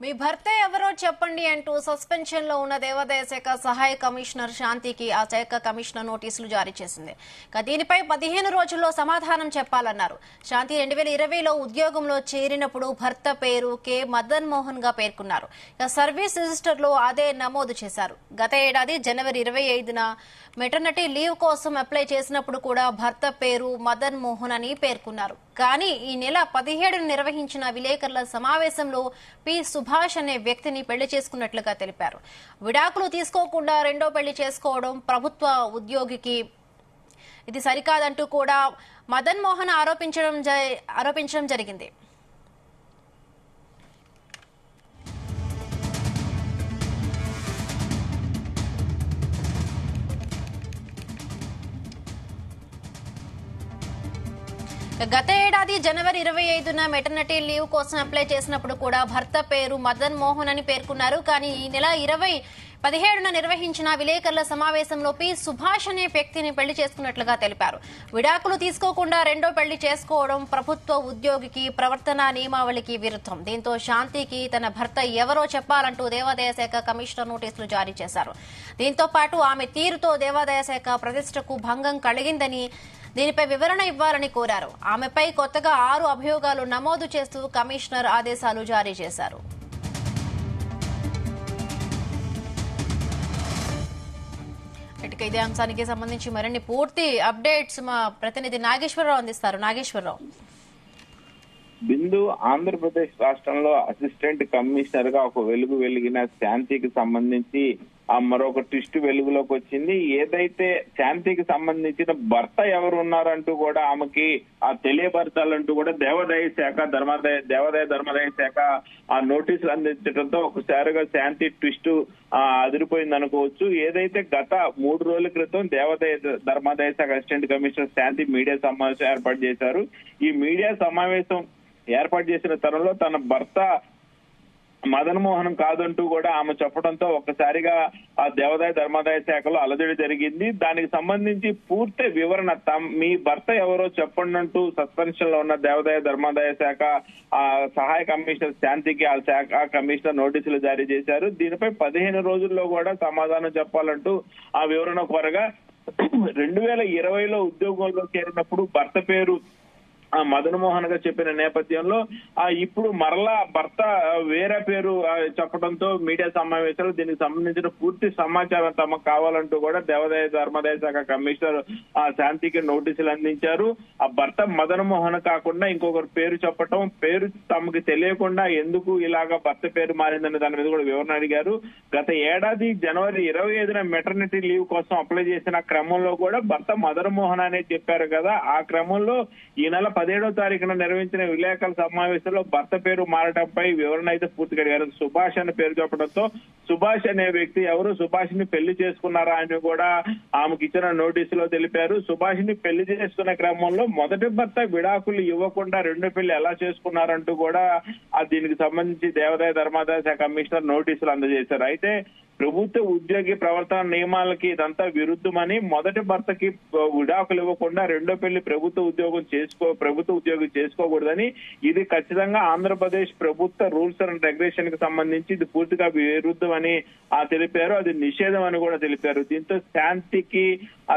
మీ భర్త ఎవరో చెప్పండి అంటూ సస్పెన్షన్ లో ఉన్న దేవాదాయ శాఖ సహాయ కమిషనర్ శాంతికి ఆ శాఖ కమిషనర్ నోటీసులు జారీ చేసింది. దీనిపై 15 రోజుల్లో సమాధానం చెప్పాలన్నారు. శాంతి 2020లో ఉద్యోగంలో చేరినప్పుడు భర్త పేరు కె మదన్ మోహన్ గా పేర్కొన్నారు. సర్వీస్ రిజిస్టర్ లో అదే నమోదు చేశారు. గత ఏడాది జనవరి 25న మెటర్నిటీ లీవ్ కోసం అప్లై చేసినప్పుడు కూడా భర్త పేరు మదన్ మోహన్ అని పేర్కొన్నారు. కానీ ఈ నెల 17న నిర్వహించిన విలేకరుల సమావేశంలో పి సుభాష్ అనే వ్యక్తిని పెళ్లి చేసుకున్నట్లుగా తెలిపారు. విడాకులు తీసుకోకుండా రెండో పెళ్లి చేసుకోవడం ప్రభుత్వ ఉద్యోగికి ఇది సరికాదంటూ కూడా మదన్ మోహన్ ఆరోపించడం జరిగింది. గత ఏడాది జనవరి 25న మెటర్నిటీ లీవ్ కోసం అప్లై చేసినప్పుడు కూడా భర్త పేరు మదన్ మోహన్ అని పేర్కొన్నారు. కానీ ఈ నెల 17న నిర్వహించిన విలేకరుల సమావేశంలో పి సుభాష్ అనే వ్యక్తిని పెళ్లి చేసుకున్నట్లుగా తెలిపారు. విడాకులు తీసుకోకుండా రెండో పెళ్లి చేసుకోవడం ప్రభుత్వ ఉద్యోగికి ప్రవర్తన నియమావళికి విరుద్ధం. దీంతో శాంతికి తన భర్త ఎవరో చెప్పాలంటూ దేవాదాయ శాఖ కమిషనర్ నోటీసులు జారీ చేశారు. దీంతో పాటు ఆమె తీరుతో దేవాదాయ శాఖ ప్రతిష్టకు భంగం కలిగిందని, దీనిపై వివరణ ఇవ్వాలని కోరారు. ఆమెపై కొత్తగా 6 అభియోగాలు నమోదు చేస్తూ కమిషనర్ ఆదేశాలు జారీ చేశారు. ఇదే అంశానికి సంబంధించి మరిన్ని పూర్తి అప్డేట్స్ మా ప్రతినిధి నాగేశ్వరరావు అందిస్తారు. నాగేశ్వరరావు. బిందు, ఆంధ్రప్రదేశ్ రాష్ట్రంలో అసిస్టెంట్ కమిషనర్ గా ఒక వెలుగు వెలిగిన శాంతికి సంబంధించి మరొక ట్విస్ట్ వెలుగులోకి వచ్చింది. ఏదైతే శాంతికి సంబంధించిన భర్త ఎవరు ఉన్నారంటూ కూడా ఆమెకి తెలియపరచాలంటూ కూడా దేవాదాయ ధర్మాదాయ శాఖ ఆ నోటీసులు అందించడంతో ఒకసారిగా శాంతి ట్విస్ట్ అదిరిపోయింది అనుకోవచ్చు. ఏదైతే గత 3 రోజుల క్రితం దేవాదాయ ధర్మాదాయ శాఖ అసిస్టెంట్ కమిషనర్ శాంతి మీడియా సమావేశం ఏర్పాటు చేశారు. ఈ మీడియా సమావేశం ఏర్పాటు చేసిన తరంలో తన భర్త మదన్ మోహన్ కాదంటూ కూడా ఆమె చెప్పడంతో ఒక్కసారిగా ఆ దేవాదాయ ధర్మాదాయ శాఖలో అలజడి జరిగింది. దానికి సంబంధించి పూర్తి వివరణ మీ భర్త ఎవరో చెప్పండి అంటూ సస్పెన్షన్ లో ఉన్న దేవాదాయ ధర్మాదాయ శాఖ సహాయ కమిషనర్ శాంతికి ఆ శాఖ కమిషనర్ నోటీసులు జారీ చేశారు. దీనిపై 15 రోజుల్లో కూడా సమాధానం చెప్పాలంటూ ఆ వివరణ కోరగా 2020లో ఉద్యోగంలో చేరినప్పుడు భర్త పేరు మదన్ మోహన్ గా చెప్పిన నేపథ్యంలో ఇప్పుడు మరలా భర్త వేరే పేరు చెప్పడంతో మీడియా సమావేశాలు దీనికి సంబంధించిన పూర్తి సమాచారం తమకు కావాలంటూ కూడా దేవాదాయ ధర్మాదాయ శాఖ కమిషనర్ శాంతికి నోటీసులు అందించారు. ఆ భర్త మదన్ మోహన్ కాకుండా ఇంకొకరు పేరు చెప్పటం, పేరు తమకు తెలియకుండా ఎందుకు ఇలాగా భర్త పేరు మారిందనే దాని మీద కూడా వివరణ అడిగారు. గత ఏడాది జనవరి 25న మెటర్నిటీ లీవ్ కోసం అప్లై చేసిన క్రమంలో కూడా భర్త మదన్ మోహన్ అనే చెప్పారు కదా. ఆ క్రమంలో ఈ నెల 17వ తారీఖున నిర్వహించిన విలేకరుల సమావేశంలో భర్త పేరు మారడంపై వివరణ అయితే పూర్తిగా అడిగారు. సుభాష్ అనే పేరు చెప్పడంతో సుభాష్ అనే వ్యక్తి ఎవరు, సుభాష్ ని పెళ్లి చేసుకున్నారా అని కూడా ఆమెకు ఇచ్చిన నోటీసులో తెలిపారు. సుభాష్ ని పెళ్లి చేసుకునే క్రమంలో మొదటి భర్త విడాకులు ఇవ్వకుండా రెండో పెళ్లి ఎలా చేసుకున్నారంటూ కూడా దీనికి సంబంధించి దేవాదాయ ధర్మాదాయ శాఖ కమిషనర్ నోటీసులు అందజేశారు. అయితే ప్రభుత్వ ఉద్యోగి ప్రవర్తన నియమాలకి ఇదంతా విరుద్ధమని, మొదటి భర్తకి విడాకులు ఇవ్వకుండా రెండో పెళ్లి ప్రభుత్వ ఉద్యోగి చేసుకోకూడదని, ఇది ఖచ్చితంగా ఆంధ్రప్రదేశ్ ప్రభుత్వ రూల్స్ అండ్ రెగ్యులేషన్ కి సంబంధించి ఇది పూర్తిగా విరుద్ధమని తెలిపారు. అది నిషేధం అని కూడా తెలిపారు. దీంతో శాంతికి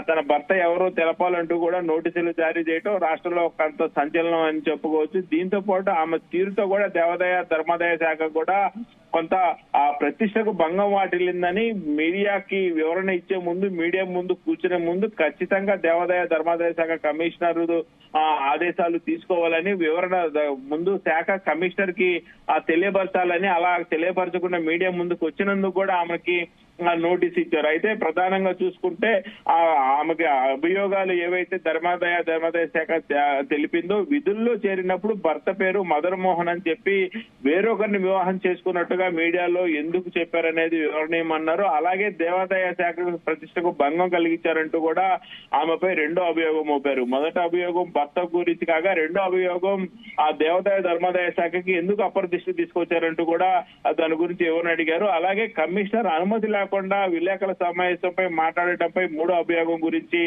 తన భర్త ఎవరో తెలపాలంటూ కూడా నోటీసులు జారీ చేయడం రాష్ట్రంలో కొంత సంచలనం అని చెప్పుకోవచ్చు. దీంతో పాటు ఆమె తీరుతో కూడా దేవాదాయ ధర్మాదాయ శాఖ కూడా కొంత ప్రతిష్టకు భంగం వాటిల్లిందని మీడియాకి వివరణ ఇచ్చే ముందు, మీడియా ముందు కూర్చునే ముందు ఖచ్చితంగా దేవాదాయ ధర్మాదాయ శాఖ కమిషనర్ ఆదేశాలు తీసుకోవాలని వివరణ ముందు శాఖ కమిషనర్ కి తెలియపరచాలని, అలా తెలియపరచకుండా మీడియా ముందుకు వచ్చినందుకు కూడా ఆమెకి నోటీస్ ఇచ్చారు. అయితే ప్రధానంగా చూసుకుంటే ఆమెకి అభియోగాలు ఏవైతే ధర్మాదాయ శాఖ తెలిపిందో, విధుల్లో చేరినప్పుడు భర్త పేరు మదన్ మోహన్ అని చెప్పి వేరొకరిని వివాహం చేసుకున్నట్టుగా మీడియాలో ఎందుకు చెప్పారనేది వివరణీయమన్నారు. అలాగే దేవాదాయ శాఖ ప్రతిష్టకు భంగం కలిగించారంటూ కూడా ఆమెపై రెండో అభియోగం మోపారు. మొదటి అభియోగం భర్త గురించి కాగా, రెండో అభియోగం దేవాదాయ ధర్మాదాయ శాఖకి ఎందుకు అప్రతిష్ట తీసుకొచ్చారంటూ కూడా దాని గురించి వివరణ అడిగారు. అలాగే కమిషనర్ అనుమతి లేకుండా విలేకరుల సమావేశంపై మాట్లాడటంపై మూడో అభియోగం గురించి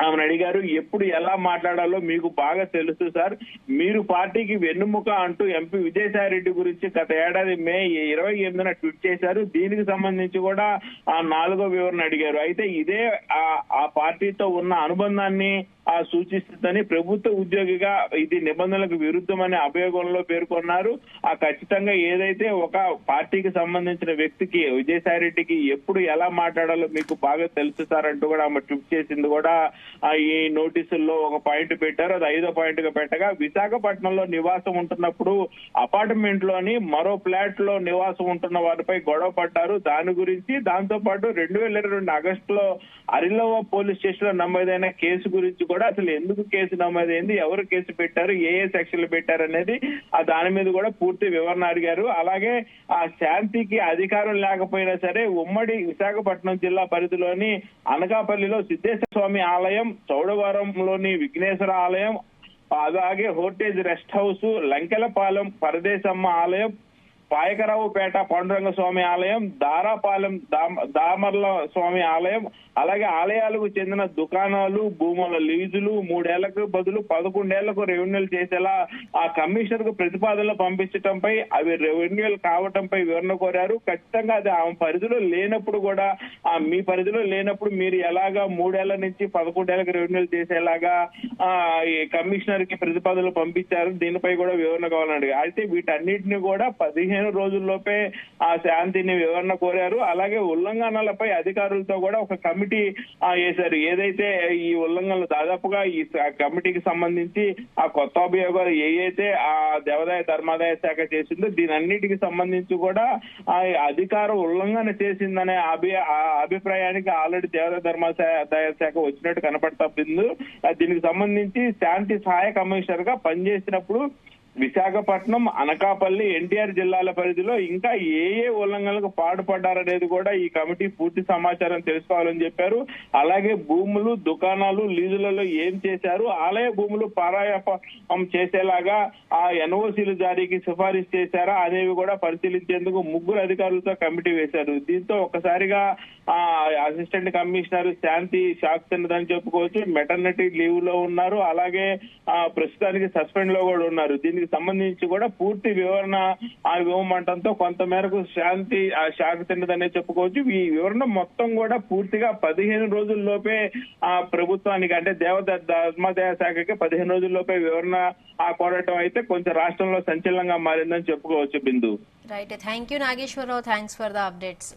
ఆమెను అడిగారు. ఎప్పుడు ఎలా మాట్లాడాలో మీకు బాగా తెలుసు సార్, మీరు పార్టీకి వెన్నుముక అంటూ ఎంపీ విజయసాయి రెడ్డి గురించి గత ఏడాది మే 28న ట్వీట్ చేశారు. దీనికి సంబంధించి కూడా ఆ 4వ వివరణ అడిగారు. అయితే ఇదే ఆ పార్టీతో ఉన్న అనుబంధాన్ని సూచిస్తుందని, ప్రభుత్వ ఉద్యోగిగా ఇది నిబంధనలకు విరుద్ధమని అభియోగంలో పేర్కొన్నారు. ఖచ్చితంగా ఏదైతే ఒక పార్టీకి సంబంధించిన వ్యక్తికి విజయసాయి రెడ్డికి ఎప్పుడు ఎలా మాట్లాడాలో మీకు బాగా తెలుసు సార్ అంటూ కూడా ఆమె ట్వీట్ చేసింది కూడా ఈ నోటీసుల్లో ఒక పాయింట్ పెట్టారు. అది 5వ పాయింట్ గా పెట్టగా, విశాఖపట్నంలో నివాసం ఉంటున్నప్పుడు అపార్ట్మెంట్ లోని మరో ఫ్లాట్ లో నివాసం ఉంటున్న వారిపై గొడవ పడ్డారు. దాని గురించి, దాంతో పాటు 2022 ఆగస్టులో అరిలోవ పోలీస్ స్టేషన్ లో నమోదైన కేసు గురించి కూడా, అసలు ఎందుకు కేసు నమోదైంది, ఎవరు కేసు పెట్టారు, ఏ సెక్షన్లు పెట్టారు అనేది దాని మీద కూడా పూర్తి వివరణ అడిగారు. అలాగే ఆ శాంతికి అధికారం లేకపోయినా సరే ఉమ్మడి విశాఖపట్నం జిల్లా పరిధిలోని అనకాపల్లిలో సిద్ధేశ్వర స్వామి ఆలయం, చౌడవరంలోని విఘ్నేశ్వర ఆలయం, అలాగే హోర్టేజ్ రెస్ట్ హౌస్, లంకెలపాలెం పరదేశమ్మ ఆలయం, పాయకరావుపేట పాండురంగ స్వామి ఆలయం, దారాపాలెం దామర్ల స్వామి ఆలయం, అలాగే ఆలయాలకు చెందిన దుకాణాలు, భూముల లీజులు 3 ఏళ్లకు బదులు 11 ఏళ్లకు రెవెన్యూలు చేసేలా ఆ కమిషనర్ కు ప్రతిపాదనలు పంపించడంపై, అవి రెవెన్యూలు కావటంపై వివరణ కోరారు. ఖచ్చితంగా అది ఆమె పరిధిలో లేనప్పుడు కూడా, మీ పరిధిలో లేనప్పుడు మీరు ఎలాగా 3 ఏళ్ల నుంచి 11 ఏళ్లకు రెవెన్యూలు చేసేలాగా ఈ కమిషనర్ కి ప్రతిపాదనలు పంపించారు, దీనిపై కూడా వివరణ కావాలని. అయితే వీటన్నిటిని కూడా 15 రోజుల్లోపే ఆ శాంతిని వివరణ కోరారు. అలాగే ఉల్లంఘనలపై అధికారులతో కూడా ఒక కమిటీ వేశారు. ఏదైతే ఈ ఉల్లంఘనలు దాదాపుగా ఈ కమిటీకి సంబంధించి ఆ కొత్త అభియోగాలు ఏవైతే ఆ దేవాదాయ ధర్మాదాయ శాఖ చేసిందో దీనన్నిటికి సంబంధించి కూడా అధికార ఉల్లంఘన చేసిందనే అభిప్రాయానికి ఆల్రెడీ దేవాదాయ ధర్మాదాయ శాఖ వచ్చినట్టు కనపడతా. దీనికి సంబంధించి శాంతి సహాయ కమిషనర్ గా పనిచేసినప్పుడు విశాఖపట్నం, అనకాపల్లి, ఎన్టీఆర్ జిల్లాల పరిధిలో ఇంకా ఏ ఉల్లంఘనలకు పాటుపడ్డారనేది కూడా ఈ కమిటీ పూర్తి సమాచారం తెలుసుకోవాలని చెప్పారు. అలాగే భూములు, దుకాణాలు, లీజులలో ఏం చేశారు, ఆలయ భూములు పరాయపం చేసేలాగా ఆ ఎన్ఓసీలు జారీకి సిఫారసు చేశారా అనేవి కూడా పరిశీలించేందుకు 3 అధికారులతో కమిటీ వేశారు. దీంతో ఒక్కసారిగా అసిస్టెంట్ కమిషనర్ శాంతి షాక్ తిన్నదని చెప్పుకోవచ్చు. మెటర్నిటీ లీవ్ లో ఉన్నారు, అలాగే ప్రస్తుతానికి సస్పెండ్ లో కూడా ఉన్నారు. దీనికి సంబంధించి కూడా పూర్తి వివరణ ఇవ్వమంటంతో కొంతమేరకు శాంతి షాక్ తిన్నదనే చెప్పుకోవచ్చు. ఈ వివరణ మొత్తం కూడా పూర్తిగా 15 రోజుల్లోపే ప్రభుత్వానికి, అంటే ధర్మాదాయ శాఖకి 15 రోజుల్లోపే వివరణ కోరటం అయితే కొంచెం రాష్ట్రంలో సంచలనంగా మారిందని చెప్పుకోవచ్చు. Bindu. Right, thank you Nageswara Rao, thanks for the updates.